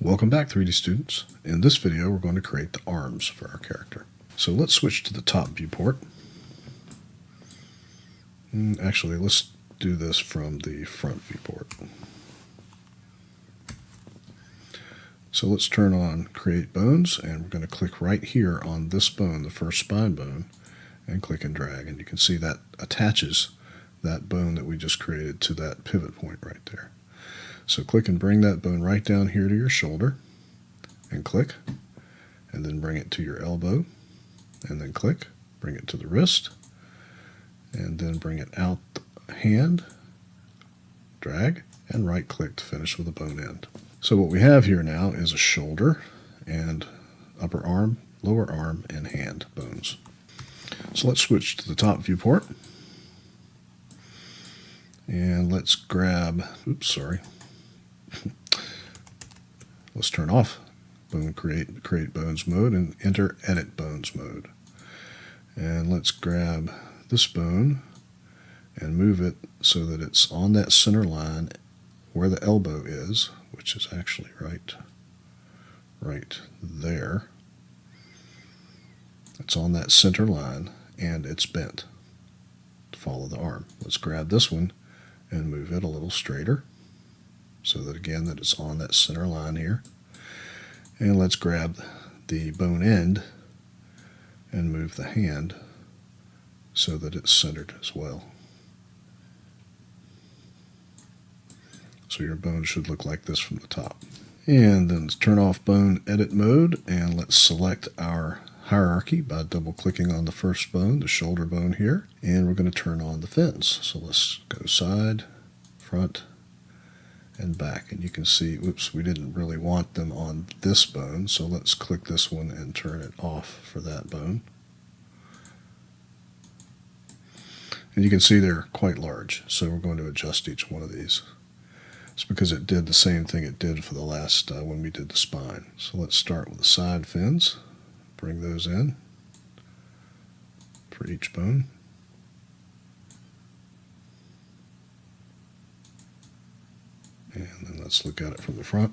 Welcome back, 3D students. In this video, we're going to create the arms for our character. So let's switch to the top viewport. Actually, let's do this from the front viewport. So let's turn on Create Bones, and we're going to click right here on this bone, the first spine bone, and click and drag. And you can see that attaches that bone that we just created to that pivot point right there. So click and bring that bone right down here to your shoulder, and click, and then bring it to your elbow, and then click, bring it to the wrist, and then bring it out the hand, drag, and right click to finish with a bone end. So what we have here now is a shoulder and upper arm, lower arm, and hand bones. So let's switch to the top viewport, and let's grab, let's turn off bone create bones mode and enter edit bones mode. And let's grab this bone and move it so that it's on that center line where the elbow is, which is actually right there. It's on that center line and it's bent to follow the arm. Let's grab this one and move it a little straighter so that again that it's on that center line here. And let's grab the bone end and move the hand so that it's centered as well. So your bone should look like this from the top. And then let's turn off bone edit mode, and let's select our hierarchy by double clicking on the first bone, the shoulder bone here, and we're going to turn on the fins. So let's go side, front, and back. And you can see, we didn't really want them on this bone, so let's click this one and turn it off for that bone. And you can see they're quite large, so we're going to adjust each one of these. It's because it did the same thing it did for the last when we did the spine. So let's start with the side fins, bring those in for each bone. And then let's look at it from the front.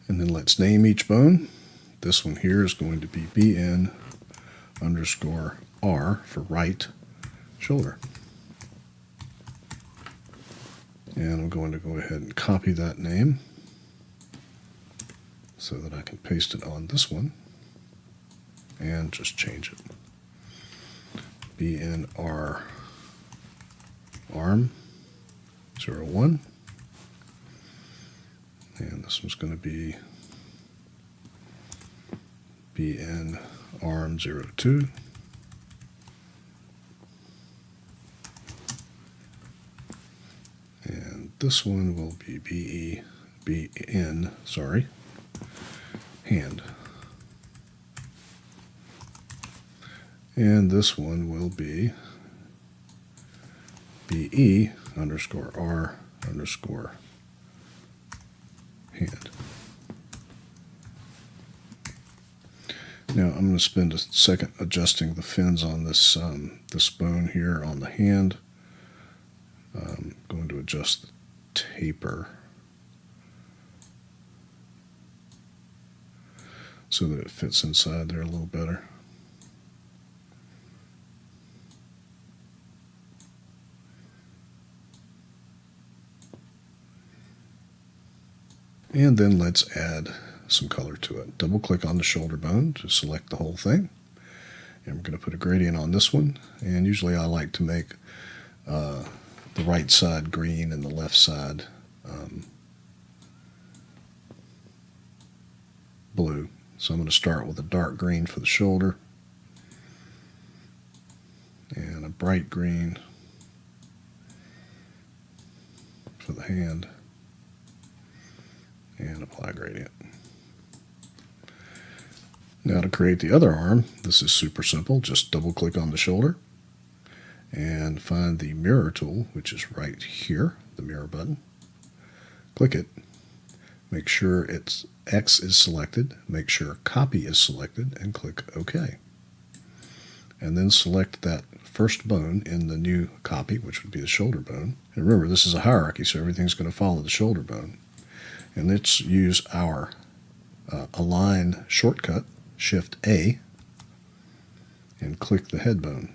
And then let's name each bone. This one here is going to be BN_R for right shoulder. And I'm going to go ahead and copy that name so that I can paste it on this one and just change it. BNR arm 01. And this one's going to be BN arm 02. And this one will be BN hand. And this one will be BE_R_ hand. Now I'm going to spend a second adjusting the fins on this this bone here on the hand. I'm going to adjust the taper so that it fits inside there a little better. And then let's add some color to it. Double click on the shoulder bone to select the whole thing. And we're going to put a gradient on this one. And usually I like to make the right side green and the left side blue. So I'm going to start with a dark green for the shoulder and a bright green for the hand, and apply gradient. Now to create the other arm, this is super simple. Just double click on the shoulder and find the mirror tool, which is right here, the mirror button. Click it. Make sure it's X is selected. Make sure copy is selected and click OK. And then select that first bone in the new copy, which would be the shoulder bone. And remember, this is a hierarchy, so everything's going to follow the shoulder bone. And let's use our align shortcut, Shift A, and click the head bone.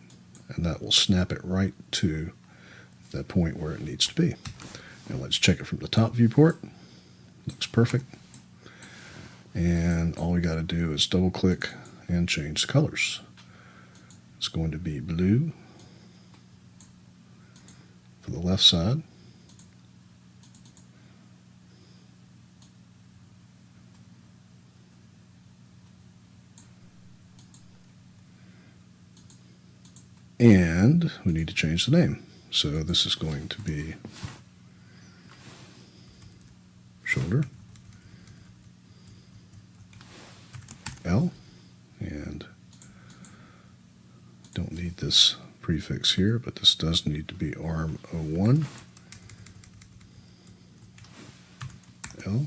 And that will snap it right to the point where it needs to be. Now let's check it from the top viewport. Looks perfect. And all we got to do is double click and change the colors. It's going to be blue for the left side, and we need to change the name. So this is going to be shoulder L, and don't need this prefix here, but this does need to be arm 01 L.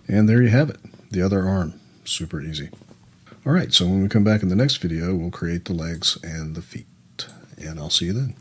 And there you have it, the other arm. Super easy. All right, so when we come back in the next video, we'll create the legs and the feet. And I'll see you then.